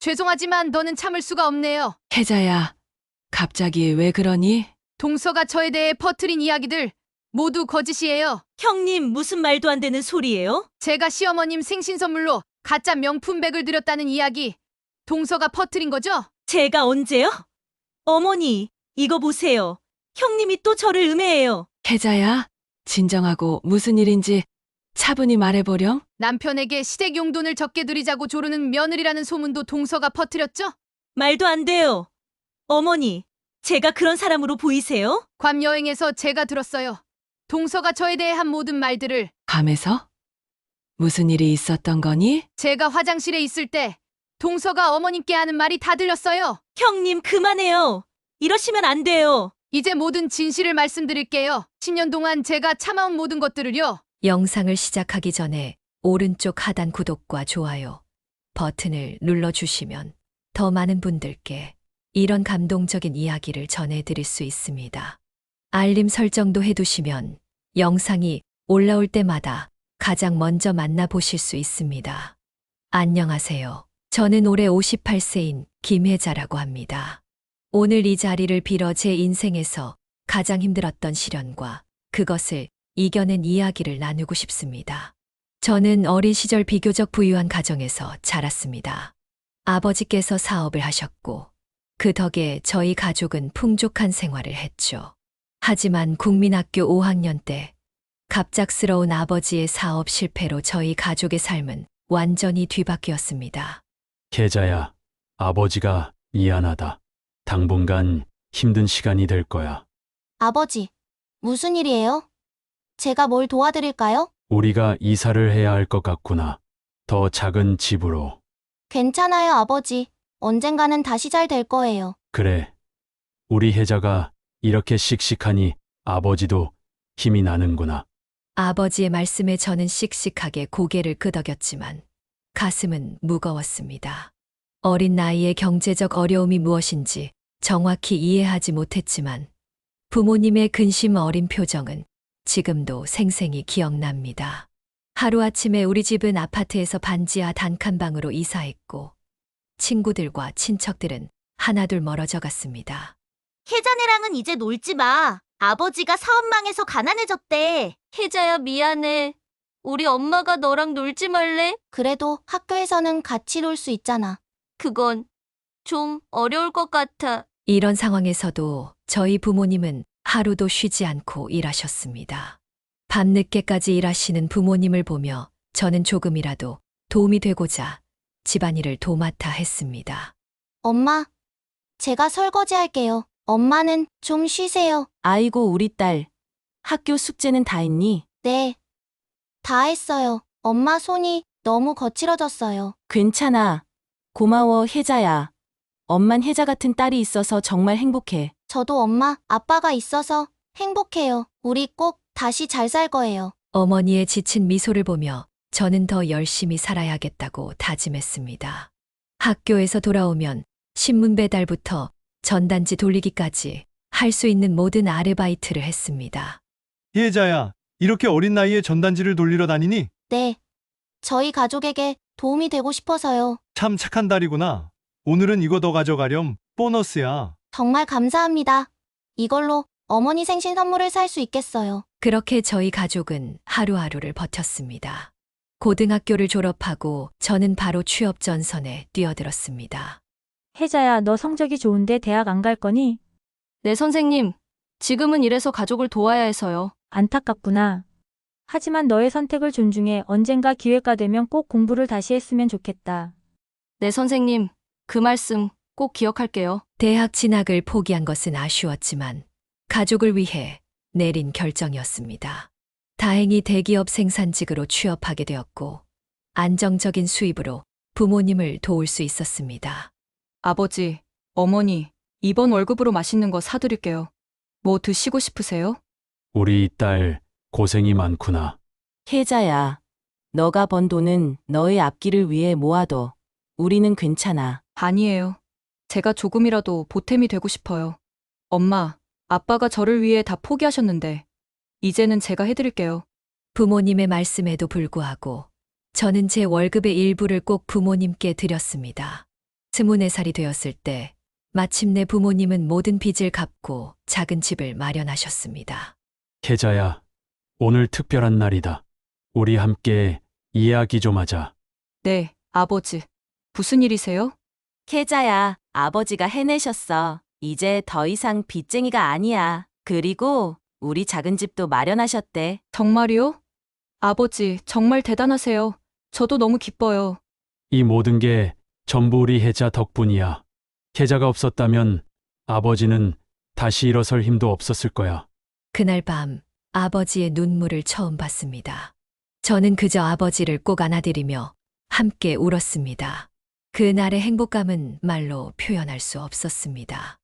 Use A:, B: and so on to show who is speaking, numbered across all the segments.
A: 죄송하지만 너는 참을 수가 없네요.
B: 혜자야, 갑자기 왜 그러니?
A: 동서가 저에 대해 퍼뜨린 이야기들 모두 거짓이에요.
C: 형님, 무슨 말도 안 되는 소리예요?
A: 제가 시어머님 생신 선물로 가짜 명품백을 드렸다는 이야기 동서가 퍼뜨린 거죠?
C: 제가 언제요? 어머니, 이거 보세요. 형님이 또 저를 음해해요.
B: 혜자야, 진정하고 무슨 일인지 차분히 말해보렴.
A: 남편에게 시댁 용돈을 적게 드리자고 조르는 며느리라는 소문도 동서가 퍼뜨렸죠?
C: 말도 안 돼요. 어머니, 제가 그런 사람으로 보이세요?
A: 괌 여행에서 제가 들었어요. 동서가 저에 대해 한 모든 말들을.
B: 밤에서? 무슨 일이 있었던 거니?
A: 제가 화장실에 있을 때 동서가 어머님께 하는 말이 다 들렸어요.
C: 형님, 그만해요. 이러시면 안 돼요.
A: 이제 모든 진실을 말씀드릴게요. 10년 동안 제가 참아온 모든 것들을요.
D: 영상을 시작하기 전에 오른쪽 하단 구독과 좋아요 버튼을 눌러주시면 더 많은 분들께 이런 감동적인 이야기를 전해드릴 수 있습니다. 알림 설정도 해두시면 영상이 올라올 때마다 가장 먼저 만나보실 수 있습니다. 안녕하세요. 저는 올해 58세인 김혜자라고 합니다. 오늘 이 자리를 빌어 제 인생에서 가장 힘들었던 시련과 그것을 이겨낸 이야기를 나누고 싶습니다. 저는 어린 시절 비교적 부유한 가정에서 자랐습니다. 아버지께서 사업을 하셨고 그 덕에 저희 가족은 풍족한 생활을 했죠. 하지만 국민학교 5학년 때 갑작스러운 아버지의 사업 실패로 저희 가족의 삶은 완전히 뒤바뀌었습니다.
E: 혜자야, 아버지가 미안하다. 당분간 힘든 시간이 될 거야.
F: 아버지, 무슨 일이에요? 제가 뭘 도와드릴까요?
E: 우리가 이사를 해야 할 것 같구나. 더 작은 집으로.
F: 괜찮아요, 아버지. 언젠가는 다시 잘 될 거예요.
E: 그래. 우리 혜자가 이렇게 씩씩하니 아버지도 힘이 나는구나.
D: 아버지의 말씀에 저는 씩씩하게 고개를 끄덕였지만 가슴은 무거웠습니다. 어린 나이에 경제적 어려움이 무엇인지 정확히 이해하지 못했지만 부모님의 근심 어린 표정은 지금도 생생히 기억납니다. 하루아침에 우리 집은 아파트에서 반지하 단칸방으로 이사했고 친구들과 친척들은 하나둘 멀어져 갔습니다.
F: 혜자네랑은 이제 놀지 마. 아버지가 사업망해서 가난해졌대.
G: 혜자야, 미안해. 우리 엄마가 너랑 놀지 말래?
F: 그래도 학교에서는 같이 놀 수 있잖아.
G: 그건 좀 어려울 것 같아.
D: 이런 상황에서도 저희 부모님은 하루도 쉬지 않고 일하셨습니다. 밤늦게까지 일하시는 부모님을 보며 저는 조금이라도 도움이 되고자 집안일을 도맡아 했습니다.
F: 엄마, 제가 설거지 할게요. 엄마는 좀 쉬세요.
C: 아이고, 우리 딸. 학교 숙제는 다 했니?
F: 네. 다 했어요. 엄마 손이 너무 거칠어졌어요.
C: 괜찮아. 고마워, 혜자야. 엄만 혜자 같은 딸이 있어서 정말 행복해.
F: 저도 엄마, 아빠가 있어서 행복해요. 우리 꼭 다시 잘 살 거예요.
D: 어머니의 지친 미소를 보며 저는 더 열심히 살아야겠다고 다짐했습니다. 학교에서 돌아오면 신문 배달부터 전단지 돌리기까지 할 수 있는 모든 아르바이트를 했습니다.
H: 혜자야, 이렇게 어린 나이에 전단지를 돌리러 다니니?
F: 네. 저희 가족에게 도움이 되고 싶어서요.
H: 참 착한 딸이구나. 오늘은 이거 더 가져가렴. 보너스야.
F: 정말 감사합니다. 이걸로 어머니 생신 선물을 살 수 있겠어요.
D: 그렇게 저희 가족은 하루하루를 버텼습니다. 고등학교를 졸업하고 저는 바로 취업 전선에 뛰어들었습니다.
I: 혜자야, 너 성적이 좋은데 대학 안 갈 거니?
G: 네, 선생님. 지금은 이래서 가족을 도와야 해서요.
I: 안타깝구나. 하지만 너의 선택을 존중해. 언젠가 기회가 되면 꼭 공부를 다시 했으면 좋겠다.
G: 네, 선생님. 그 말씀 꼭 기억할게요.
D: 대학 진학을 포기한 것은 아쉬웠지만 가족을 위해 내린 결정이었습니다. 다행히 대기업 생산직으로 취업하게 되었고 안정적인 수입으로 부모님을 도울 수 있었습니다.
J: 아버지, 어머니, 이번 월급으로 맛있는 거 사드릴게요. 뭐 드시고 싶으세요?
E: 우리 딸 고생이 많구나.
C: 혜자야, 너가 번 돈은 너의 앞길을 위해 모아둬. 우리는 괜찮아.
J: 아니에요. 제가 조금이라도 보탬이 되고 싶어요. 엄마, 아빠가 저를 위해 다 포기하셨는데 이제는 제가 해드릴게요.
D: 부모님의 말씀에도 불구하고 저는 제 월급의 일부를 꼭 부모님께 드렸습니다. 24살이 되었을 때 마침내 부모님은 모든 빚을 갚고 작은 집을 마련하셨습니다.
E: 계자야, 오늘 특별한 날이다. 우리 함께 이야기 좀 하자.
J: 네, 아버지. 무슨 일이세요?
C: 계자야, 아버지가 해내셨어. 이제 더 이상 빚쟁이가 아니야. 그리고 우리 작은 집도 마련하셨대.
J: 정말이요? 아버지, 정말 대단하세요. 저도 너무 기뻐요.
E: 이 모든 게 전부 우리 혜자 덕분이야. 혜자가 없었다면 아버지는 다시 일어설 힘도 없었을 거야.
D: 그날 밤 아버지의 눈물을 처음 봤습니다. 저는 그저 아버지를 꼭 안아드리며 함께 울었습니다. 그날의 행복감은 말로 표현할 수 없었습니다.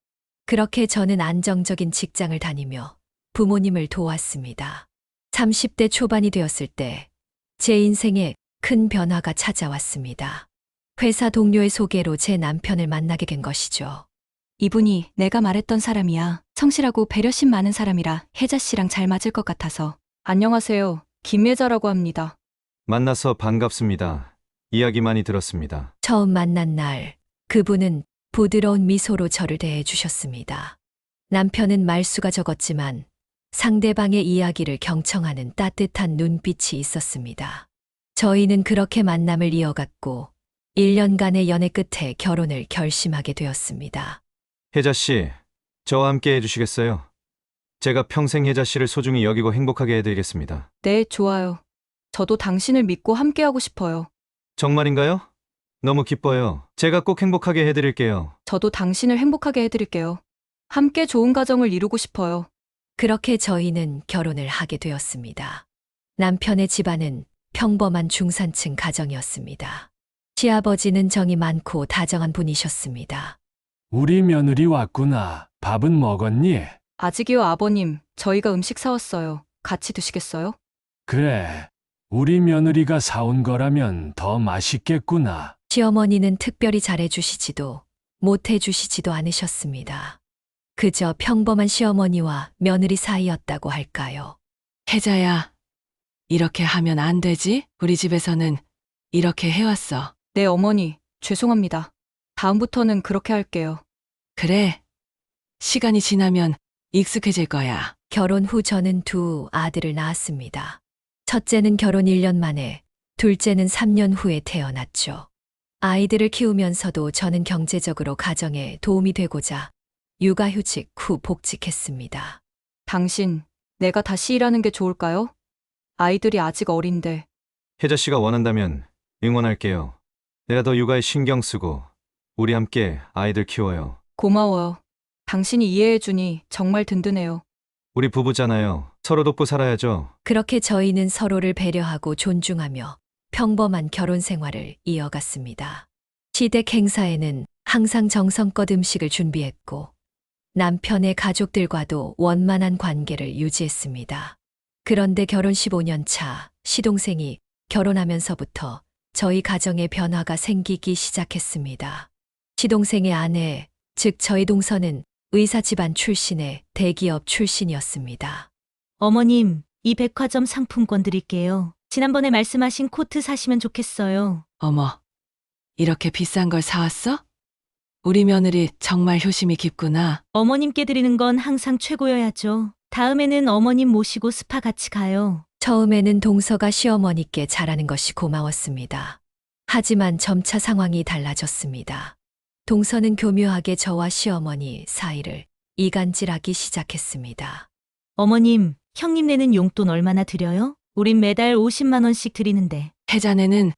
D: 그렇게 저는 안정적인 직장을 다니며 부모님을 도왔습니다. 30대 초반이 되었을 때 제 인생에 큰 변화가 찾아왔습니다. 회사 동료의 소개로 제 남편을 만나게 된 것이죠.
J: 이분이 내가 말했던 사람이야. 성실하고 배려심 많은 사람이라 혜자 씨랑 잘 맞을 것 같아서. 안녕하세요. 김혜자라고 합니다.
K: 만나서 반갑습니다. 이야기 많이 들었습니다.
D: 처음 만난 날 그분은 부드러운 미소로 저를 대해 주셨습니다. 남편은 말수가 적었지만 상대방의 이야기를 경청하는 따뜻한 눈빛이 있었습니다. 저희는 그렇게 만남을 이어갔고 1년간의 연애 끝에 결혼을 결심하게 되었습니다.
K: 혜자 씨, 저와 함께 해주시겠어요? 제가 평생 혜자 씨를 소중히 여기고 행복하게 해드리겠습니다.
J: 네, 좋아요. 저도 당신을 믿고 함께하고 싶어요.
K: 정말인가요? 너무 기뻐요. 제가 꼭 행복하게 해드릴게요.
J: 저도 당신을 행복하게 해드릴게요. 함께 좋은 가정을 이루고 싶어요.
D: 그렇게 저희는 결혼을 하게 되었습니다. 남편의 집안은 평범한 중산층 가정이었습니다. 시아버지는 정이 많고 다정한 분이셨습니다.
L: 우리 며느리 왔구나. 밥은 먹었니?
J: 아직이요, 아버님. 저희가 음식 사왔어요. 같이 드시겠어요?
L: 그래. 우리 며느리가 사온 거라면 더 맛있겠구나.
D: 시어머니는 특별히 잘해주시지도 못해주시지도 않으셨습니다. 그저 평범한 시어머니와 며느리 사이였다고 할까요?
B: 혜자야, 이렇게 하면 안 되지? 우리 집에서는 이렇게 해왔어.
J: 네, 어머니. 죄송합니다. 다음부터는 그렇게 할게요.
B: 그래. 시간이 지나면 익숙해질 거야.
D: 결혼 후 저는 두 아들을 낳았습니다. 첫째는 결혼 1년 만에, 둘째는 3년 후에 태어났죠. 아이들을 키우면서도 저는 경제적으로 가정에 도움이 되고자 육아휴직 후 복직했습니다.
J: 당신, 내가 다시 일하는 게 좋을까요? 아이들이 아직 어린데.
K: 혜자 씨가 원한다면 응원할게요. 내가 더 육아에 신경 쓰고 우리 함께 아이들 키워요.
J: 고마워요. 당신이 이해해주니 정말 든든해요.
K: 우리 부부잖아요. 서로 돕고 살아야죠.
D: 그렇게 저희는 서로를 배려하고 존중하며 평범한 결혼 생활을 이어갔습니다. 시댁 행사에는 항상 정성껏 음식을 준비했고 남편의 가족들과도 원만한 관계를 유지했습니다. 그런데 결혼 15년 차 시동생이 결혼하면서부터 저희 가정에 변화가 생기기 시작했습니다. 시동생의 아내, 즉 저희 동서는 의사 집안 출신의 대기업 출신이었습니다.
M: 어머님, 이 백화점 상품권 드릴게요. 지난번에 말씀하신 코트 사시면 좋겠어요.
B: 어머, 이렇게 비싼 걸 사왔어? 우리 며느리 정말 효심이 깊구나.
M: 어머님께 드리는 건 항상 최고여야죠. 다음에는 어머님 모시고 스파 같이 가요.
D: 처음에는 동서가 시어머니께 잘하는 것이 고마웠습니다. 하지만 점차 상황이 달라졌습니다. 동서는 교묘하게 저와 시어머니 사이를 이간질하기 시작했습니다.
M: 어머님, 형님 내는 용돈 얼마나 드려요? 우린 매달 50만 원씩 드리는데.
B: 혜자네는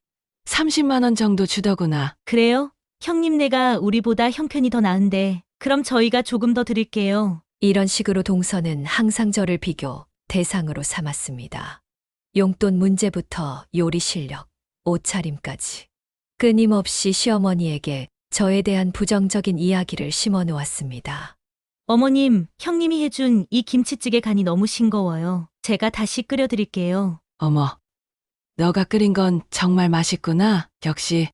B: 30만 원 정도 주더구나.
M: 그래요? 형님네가 우리보다 형편이 더 나은데 그럼 저희가 조금 더 드릴게요.
D: 이런 식으로 동서는 항상 저를 비교 대상으로 삼았습니다. 용돈 문제부터 요리 실력, 옷차림까지 끊임없이 시어머니에게 저에 대한 부정적인 이야기를 심어놓았습니다.
M: 어머님, 형님이 해준 이 김치찌개 간이 너무 싱거워요. 제가 다시 끓여드릴게요.
B: 어머, 너가 끓인 건 정말 맛있구나. 역시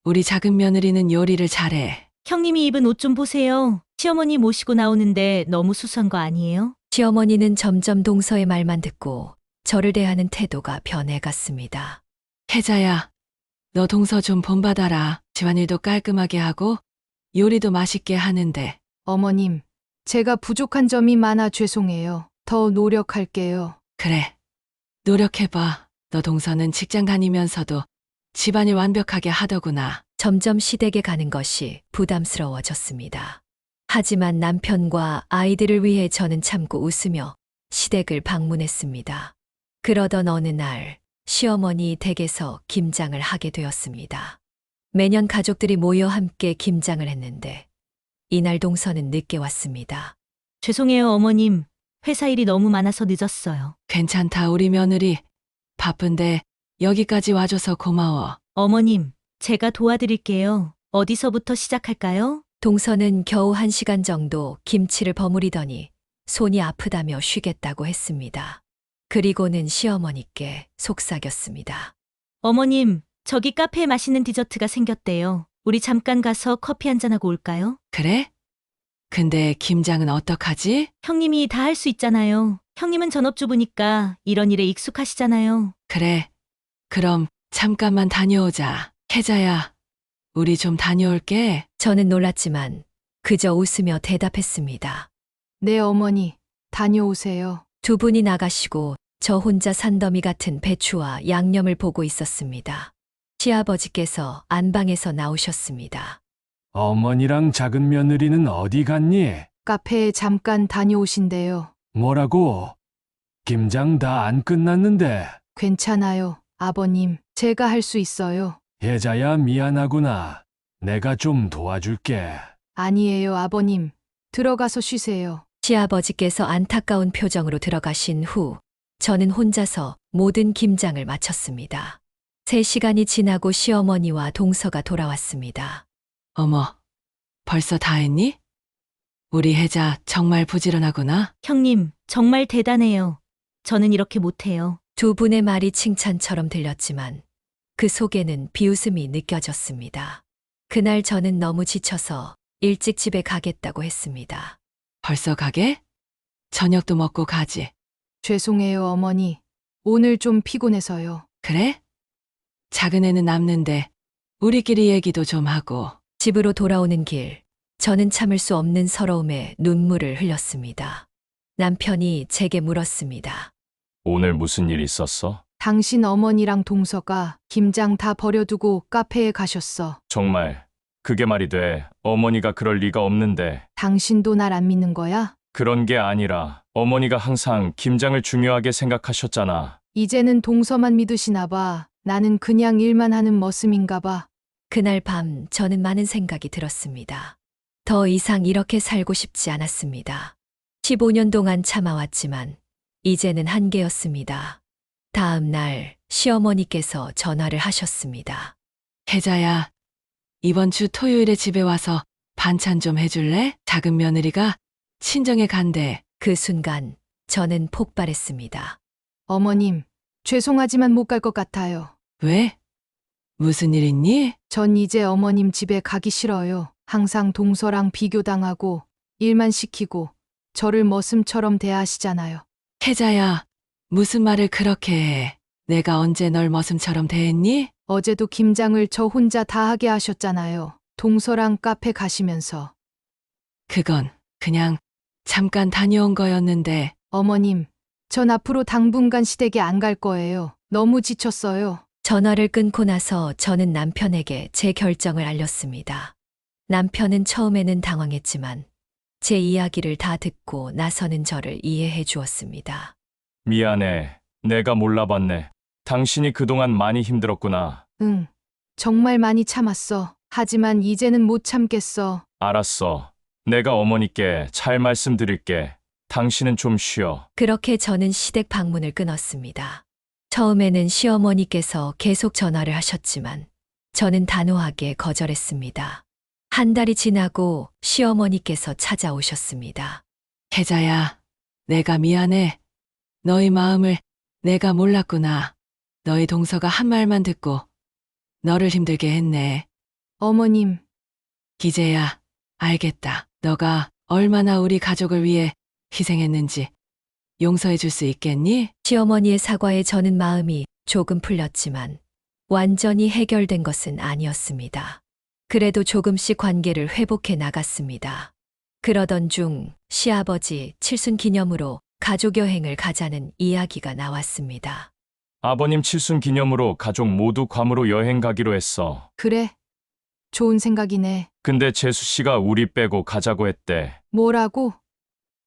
B: 우리 작은 며느리는 요리를 잘해.
M: 형님이 입은 옷 좀 보세요. 시어머니 모시고 나오는데 너무 수수한 거 아니에요?
D: 시어머니는 점점 동서의 말만 듣고 저를 대하는 태도가 변해갔습니다.
B: 혜자야, 너 동서 좀 본받아라. 집안일도 깔끔하게 하고 요리도 맛있게 하는데.
A: 어머님, 제가 부족한 점이 많아 죄송해요. 더 노력할게요.
B: 그래. 노력해봐. 너 동서는 직장 다니면서도 집안일 완벽하게 하더구나.
D: 점점 시댁에 가는 것이 부담스러워졌습니다. 하지만 남편과 아이들을 위해 저는 참고 웃으며 시댁을 방문했습니다. 그러던 어느 날 시어머니 댁에서 김장을 하게 되었습니다. 매년 가족들이 모여 함께 김장을 했는데 이날 동서는 늦게 왔습니다.
M: 죄송해요, 어머님. 회사 일이 너무 많아서 늦었어요.
B: 괜찮다. 우리 며느리 바쁜데 여기까지 와줘서 고마워.
M: 어머님, 제가 도와드릴게요. 어디서부터 시작할까요?
D: 동서는 겨우 1시간 정도 김치를 버무리더니 손이 아프다며 쉬겠다고 했습니다. 그리고는 시어머니께 속삭였습니다.
M: 어머님, 저기 카페에 맛있는 디저트가 생겼대요. 우리 잠깐 가서 커피 한잔하고 올까요?
B: 그래? 근데 김장은 어떡하지?
M: 형님이 다 할 수 있잖아요. 형님은 전업주부니까 이런 일에 익숙하시잖아요.
B: 그래. 그럼 잠깐만 다녀오자. 혜자야, 우리 좀 다녀올게.
D: 저는 놀랐지만 그저 웃으며 대답했습니다.
A: 네, 어머니. 다녀오세요.
D: 두 분이 나가시고 저 혼자 산더미 같은 배추와 양념을 보고 있었습니다. 시아버지께서 안방에서 나오셨습니다.
L: 어머니랑 작은 며느리는 어디 갔니?
A: 카페에 잠깐 다녀오신대요.
L: 뭐라고? 김장 다 안 끝났는데.
A: 괜찮아요, 아버님. 제가 할 수 있어요.
L: 혜자야, 미안하구나. 내가 좀 도와줄게.
A: 아니에요, 아버님. 들어가서 쉬세요.
D: 시아버지께서 안타까운 표정으로 들어가신 후 저는 혼자서 모든 김장을 마쳤습니다. 3시간이 지나고 시어머니와 동서가 돌아왔습니다.
B: 어머, 벌써 다 했니? 우리 혜자 정말 부지런하구나.
M: 형님, 정말 대단해요. 저는 이렇게 못해요.
D: 두 분의 말이 칭찬처럼 들렸지만 그 속에는 비웃음이 느껴졌습니다. 그날 저는 너무 지쳐서 일찍 집에 가겠다고 했습니다.
B: 벌써 가게? 저녁도 먹고 가지.
A: 죄송해요, 어머니. 오늘 좀 피곤해서요.
B: 그래? 작은 애는 남는데 우리끼리 얘기도 좀 하고.
D: 집으로 돌아오는 길, 저는 참을 수 없는 서러움에 눈물을 흘렸습니다. 남편이 제게 물었습니다.
N: 오늘 무슨 일 있었어?
A: 당신 어머니랑 동서가 김장 다 버려두고 카페에 가셨어.
N: 정말 그게 말이 돼. 어머니가 그럴 리가 없는데.
A: 당신도 날 안 믿는 거야?
N: 그런 게 아니라 어머니가 항상 김장을 중요하게 생각하셨잖아.
A: 이제는 동서만 믿으시나 봐. 나는 그냥 일만 하는 머슴인가 봐.
D: 그날 밤 저는 많은 생각이 들었습니다. 더 이상 이렇게 살고 싶지 않았습니다. 15년 동안 참아왔지만 이제는 한계였습니다. 다음 날 시어머니께서 전화를 하셨습니다.
B: 혜자야, 이번 주 토요일에 집에 와서 반찬 좀 해줄래? 작은 며느리가 친정에 간대.
D: 그 순간 저는 폭발했습니다.
A: 어머님, 죄송하지만 못 갈 것 같아요.
B: 왜? 무슨 일 있니?
A: 전 이제 어머님 집에 가기 싫어요. 항상 동서랑 비교당하고 일만 시키고 저를 머슴처럼 대하시잖아요.
B: 혜자야, 무슨 말을 그렇게 해. 내가 언제 널 머슴처럼 대했니?
A: 어제도 김장을 저 혼자 다 하게 하셨잖아요. 동서랑 카페 가시면서.
B: 그건 그냥 잠깐 다녀온 거였는데.
A: 어머님, 전 앞으로 당분간 시댁에 안 갈 거예요. 너무 지쳤어요.
D: 전화를 끊고 나서 저는 남편에게 제 결정을 알렸습니다. 남편은 처음에는 당황했지만 제 이야기를 다 듣고 나서는 저를 이해해 주었습니다.
N: 미안해. 내가 몰라봤네. 당신이 그동안 많이 힘들었구나.
A: 응, 정말 많이 참았어. 하지만 이제는 못 참겠어.
N: 알았어. 내가 어머니께 잘 말씀드릴게. 당신은 좀 쉬어.
D: 그렇게 저는 시댁 방문을 끊었습니다. 처음에는 시어머니께서 계속 전화를 하셨지만 저는 단호하게 거절했습니다. 한 달이 지나고 시어머니께서 찾아오셨습니다.
B: 혜자야, 내가 미안해. 너희 마음을 내가 몰랐구나. 너희 동서가 한 말만 듣고 너를 힘들게 했네.
A: 어머님.
B: 기재야, 알겠다. 너가 얼마나 우리 가족을 위해 희생했는지 용서해 줄 수 있겠니?
D: 시어머니의 사과에 저는 마음이 조금 풀렸지만 완전히 해결된 것은 아니었습니다. 그래도 조금씩 관계를 회복해 나갔습니다. 그러던 중 시아버지 칠순 기념으로 가족 여행을 가자는 이야기가 나왔습니다.
N: 아버님 칠순 기념으로 가족 모두 괌으로 여행 가기로 했어.
A: 그래. 좋은 생각이네.
N: 근데 재수 씨가 우리 빼고 가자고 했대.
A: 뭐라고?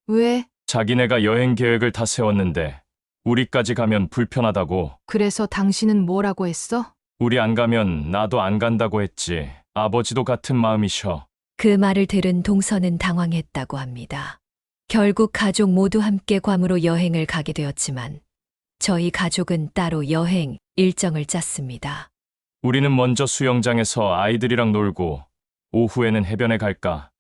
A: 왜?
N: 자기네가 여행 계획을 다 세웠는데 우리까지 가면 불편하다고.
A: 그래서 당신은 뭐라고 했어?
N: 우리 안 가면 나도 안 간다고 했지. 아버지도 같은 마음이셔.
D: 그 말을 들은 동서는 당황했다고 합니다. 결국 가족 모두 함께 괌으로 여행을 가게 되었지만 저희 가족은 따로 여행 일정을 짰습니다.
N: 우리는 먼저 수영장에서 아이들이랑 놀고 오후에는 해변에 갈까?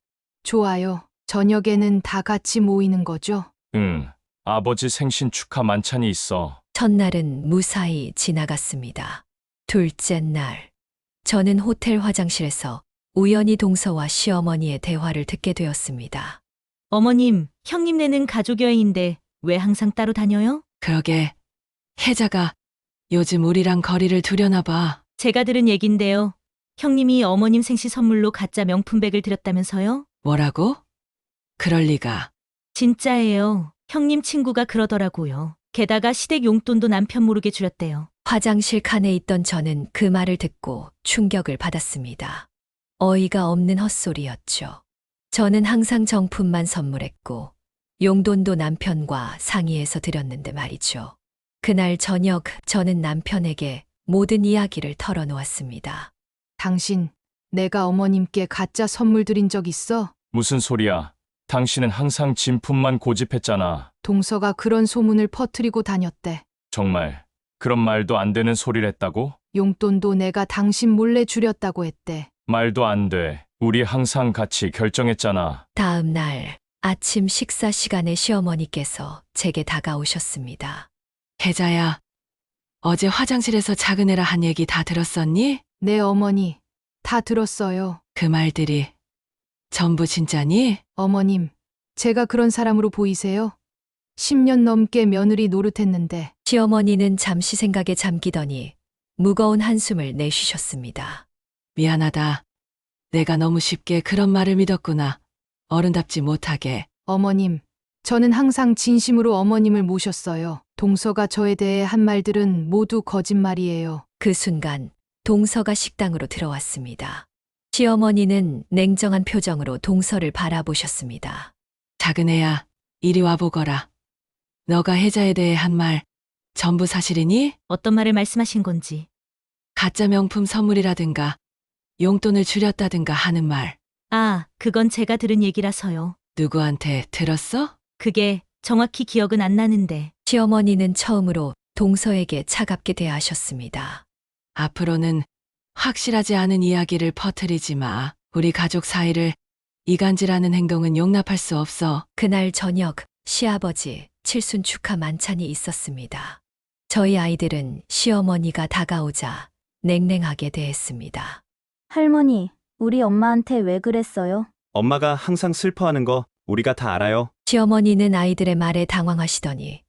A: 좋아요. 저녁에는 다 같이 모이는 거죠?
N: 응. 아버지 생신 축하 만찬이 있어.
D: 첫날은 무사히 지나갔습니다. 둘째 날, 저는 호텔 화장실에서 우연히 동서와 시어머니의 대화를 듣게 되었습니다.
M: 어머님, 형님네는 가족 여행인데 왜 항상 따로 다녀요?
B: 그러게. 혜자가 요즘 우리랑 거리를 두려나 봐.
M: 제가 들은 얘긴데요. 형님이 어머님 생신 선물로 가짜 명품백을 드렸다면서요?
B: 뭐라고? 그럴 리가.
M: 진짜예요. 형님 친구가 그러더라고요. 게다가 시댁 용돈도 남편 모르게 줄였대요.
D: 화장실 칸에 있던 저는 그 말을 듣고 충격을 받았습니다. 어이가 없는 헛소리였죠. 저는 항상 정품만 선물했고 용돈도 남편과 상의해서 드렸는데 말이죠. 그날 저녁 저는 남편에게 모든 이야기를 털어놓았습니다.
A: 당신, 내가 어머님께 가짜 선물 드린 적 있어?
N: 무슨 소리야? 당신은 항상 진품만 고집했잖아.
A: 동서가 그런 소문을 퍼뜨리고 다녔대.
N: 정말 그런 말도 안 되는 소리를 했다고?
A: 용돈도 내가 당신 몰래 줄였다고 했대.
N: 말도 안 돼. 우리 항상 같이 결정했잖아.
D: 다음 날 아침 식사 시간에 시어머니께서 제게 다가오셨습니다.
B: 혜자야, 어제 화장실에서 작은 애라 한 얘기 다 들었었니?
A: 네, 어머니. 다 들었어요.
B: 그 말들이 전부 진짜니?
A: 어머님, 제가 그런 사람으로 보이세요? 10년 넘게 며느리 노릇했는데.
D: 시어머니는 잠시 생각에 잠기더니 무거운 한숨을 내쉬셨습니다.
B: 미안하다. 내가 너무 쉽게 그런 말을 믿었구나. 어른답지 못하게.
A: 어머님, 저는 항상 진심으로 어머님을 모셨어요. 동서가 저에 대해 한 말들은 모두 거짓말이에요.
D: 그 순간 동서가 식당으로 들어왔습니다. 시어머니는 냉정한 표정으로 동서를 바라보셨습니다.
B: 작은 애야, 이리 와보거라. 너가 혜자에 대해 한 말 전부 사실이니?
M: 어떤 말을 말씀하신 건지.
B: 가짜 명품 선물이라든가 용돈을 줄였다든가 하는 말.
M: 아, 그건 제가 들은 얘기라서요.
B: 누구한테 들었어?
M: 그게 정확히 기억은 안 나는데.
D: 시어머니는 처음으로 동서에게 차갑게 대하셨습니다.
B: 앞으로는 확실하지 않은 이야기를 퍼뜨리지 마. 우리 가족 사이를 이간질하는 행동은 용납할 수 없어.
D: 그날 저녁 시아버지 칠순 축하 만찬이 있었습니다. 저희 아이들은 시어머니가 다가오자 냉랭하게 대했습니다.
O: 할머니, 우리 엄마한테 왜 그랬어요?
P: 엄마가 항상 슬퍼하는 거 우리가 다 알아요.
D: 시어머니는 아이들의 말에 당황하시더니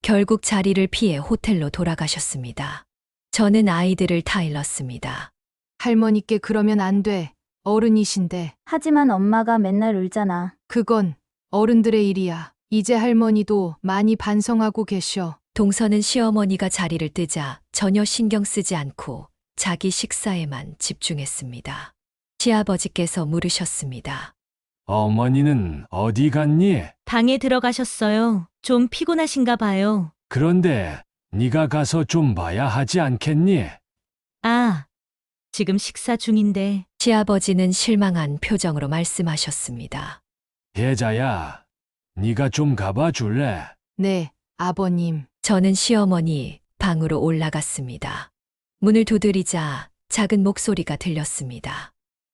D: 결국 자리를 피해 호텔로 돌아가셨습니다. 저는 아이들을 타일렀습니다.
A: 할머니께 그러면 안 돼. 어른이신데.
O: 하지만 엄마가 맨날 울잖아.
A: 그건 어른들의 일이야. 이제 할머니도 많이 반성하고 계셔.
D: 동서는 시어머니가 자리를 뜨자 전혀 신경 쓰지 않고 자기 식사에만 집중했습니다. 시아버지께서 물으셨습니다.
L: 어머니는 어디 갔니?
M: 방에 들어가셨어요. 좀 피곤하신가 봐요.
L: 그런데 네가 가서 좀 봐야 하지 않겠니?
M: 아, 지금 식사 중인데.
D: 시아버지는 실망한 표정으로 말씀하셨습니다.
L: 혜자야, 네가 좀 가봐 줄래?
A: 네, 아버님.
D: 저는 시어머니 방으로 올라갔습니다. 문을 두드리자 작은 목소리가 들렸습니다.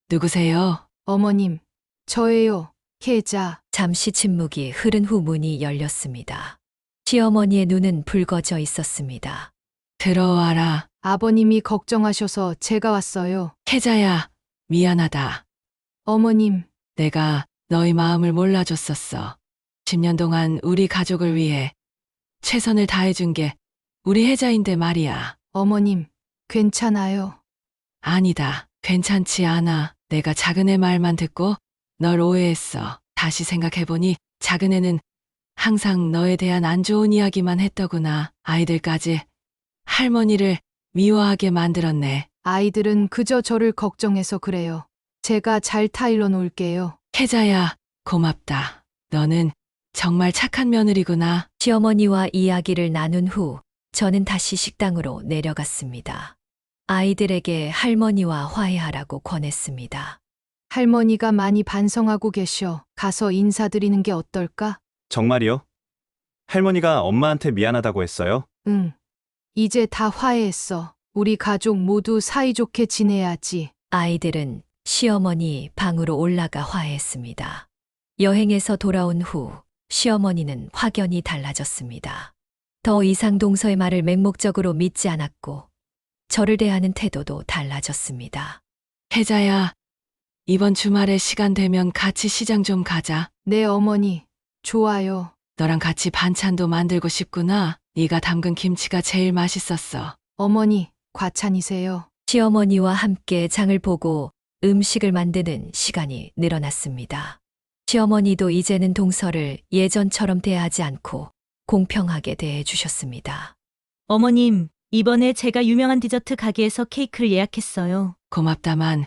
B: 누구세요?
A: 어머님, 저예요. 혜자.
D: 잠시 침묵이 흐른 후 문이 열렸습니다. 시어머니의 눈은 붉어져 있었습니다.
B: 들어와라.
A: 아버님이 걱정하셔서 제가 왔어요.
B: 혜자야, 미안하다.
A: 어머님.
B: 내가 너희 마음을 몰라줬었어. 10년 동안 우리 가족을 위해 최선을 다해준 게 우리 혜자인데 말이야.
A: 어머님, 괜찮아요.
B: 아니다. 괜찮지 않아. 내가 작은애 말만 듣고 널 오해했어. 다시 생각해보니 작은애는 항상 너에 대한 안 좋은 이야기만 했더구나. 아이들까지 할머니를 미워하게 만들었네.
A: 아이들은 그저 저를 걱정해서 그래요. 제가 잘 타일러 놓을게요.
B: 혜자야, 고맙다. 너는 정말 착한 며느리구나.
D: 시어머니와 이야기를 나눈 후 저는 다시 식당으로 내려갔습니다. 아이들에게 할머니와 화해하라고 권했습니다.
A: 할머니가 많이 반성하고 계셔. 가서 인사드리는 게 어떨까?
P: 정말이요? 할머니가 엄마한테 미안하다고 했어요?
A: 응. 이제 다 화해했어. 우리 가족 모두 사이좋게 지내야지.
D: 아이들은 시어머니 방으로 올라가 화해했습니다. 여행에서 돌아온 후 시어머니는 확연히 달라졌습니다. 더 이상 동서의 말을 맹목적으로 믿지 않았고 저를 대하는 태도도 달라졌습니다.
B: 혜자야, 이번 주말에 시간 되면 같이 시장 좀 가자.
A: 네, 어머니. 좋아요.
B: 너랑 같이 반찬도 만들고 싶구나. 네가 담근 김치가 제일 맛있었어.
A: 어머니, 과찬이세요.
D: 시어머니와 함께 장을 보고 음식을 만드는 시간이 늘어났습니다. 시어머니도 이제는 동서를 예전처럼 대하지 않고 공평하게 대해 주셨습니다.
M: 어머님, 이번에 제가 유명한 디저트 가게에서 케이크를 예약했어요.
B: 고맙다만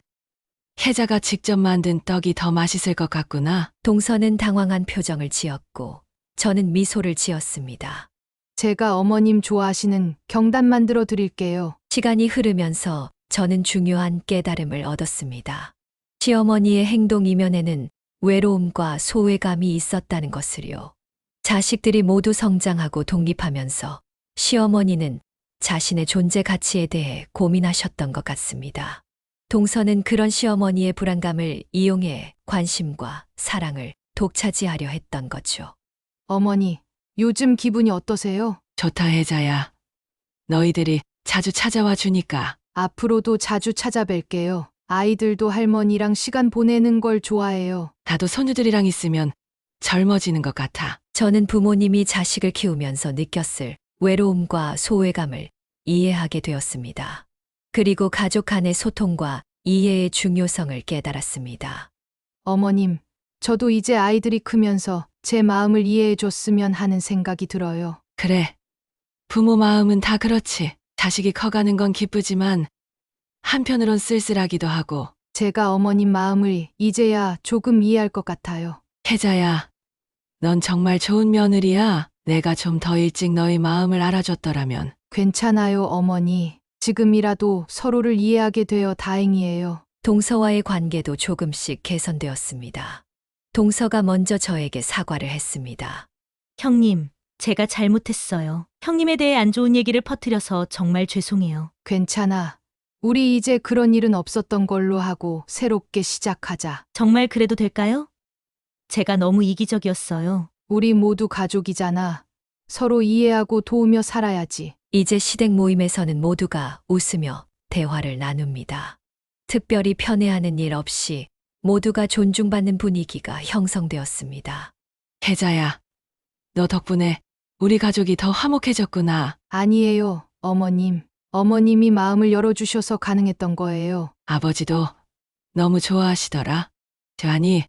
B: 혜자가 직접 만든 떡이 더 맛있을 것 같구나.
D: 동서는 당황한 표정을 지었고 저는 미소를 지었습니다.
A: 제가 어머님 좋아하시는 경단 만들어 드릴게요.
D: 시간이 흐르면서 저는 중요한 깨달음을 얻었습니다. 시어머니의 행동 이면에는 외로움과 소외감이 있었다는 것을요. 자식들이 모두 성장하고 독립하면서 시어머니는 자신의 존재 가치에 대해 고민하셨던 것 같습니다. 동서는 그런 시어머니의 불안감을 이용해 관심과 사랑을 독차지하려 했던 거죠.
A: 어머니, 요즘 기분이 어떠세요?
B: 좋다, 혜자야. 너희들이 자주 찾아와 주니까.
A: 앞으로도 자주 찾아뵐게요. 아이들도 할머니랑 시간 보내는 걸 좋아해요.
B: 나도 손주들이랑 있으면 젊어지는 것 같아.
D: 저는 부모님이 자식을 키우면서 느꼈을 외로움과 소외감을 이해하게 되었습니다. 그리고 가족 간의 소통과 이해의 중요성을 깨달았습니다.
A: 어머님, 저도 이제 아이들이 크면서 제 마음을 이해해 줬으면 하는 생각이 들어요.
B: 그래. 부모 마음은 다 그렇지. 자식이 커가는 건 기쁘지만 한편으론 쓸쓸하기도 하고.
A: 제가 어머님 마음을 이제야 조금 이해할 것 같아요.
B: 혜자야, 넌 정말 좋은 며느리야. 내가 좀 더 일찍 너희 마음을 알아줬더라면.
A: 괜찮아요, 어머니. 지금이라도 서로를 이해하게 되어 다행이에요.
D: 동서와의 관계도 조금씩 개선되었습니다. 동서가 먼저 저에게 사과를 했습니다.
M: 형님, 제가 잘못했어요. 형님에 대해 안 좋은 얘기를 퍼뜨려서 정말 죄송해요.
A: 괜찮아. 우리 이제 그런 일은 없었던 걸로 하고 새롭게 시작하자.
M: 정말 그래도 될까요? 제가 너무 이기적이었어요.
A: 우리 모두 가족이잖아. 서로 이해하고 도우며 살아야지.
D: 이제 시댁 모임에서는 모두가 웃으며 대화를 나눕니다. 특별히 편애하는 일 없이 모두가 존중받는 분위기가 형성되었습니다.
B: 혜자야, 너 덕분에 우리 가족이 더 화목해졌구나.
A: 아니에요, 어머님. 어머님이 마음을 열어주셔서 가능했던 거예요.
B: 아버지도 너무 좋아하시더라. 아니,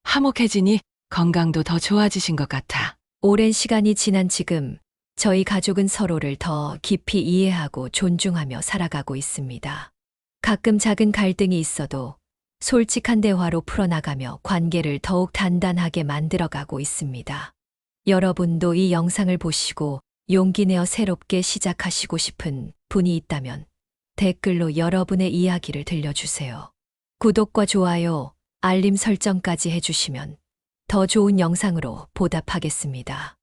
B: 화목해지니 건강도 더 좋아지신 것 같아.
D: 오랜 시간이 지난 지금 저희 가족은 서로를 더 깊이 이해하고 존중하며 살아가고 있습니다. 가끔 작은 갈등이 있어도 솔직한 대화로 풀어나가며 관계를 더욱 단단하게 만들어가고 있습니다. 여러분도 이 영상을 보시고 용기 내어 새롭게 시작하시고 싶은 분이 있다면 댓글로 여러분의 이야기를 들려주세요. 구독과 좋아요, 알림 설정까지 해주시면 더 좋은 영상으로 보답하겠습니다.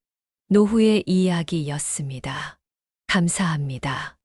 D: 노후의 이야기였습니다. 감사합니다.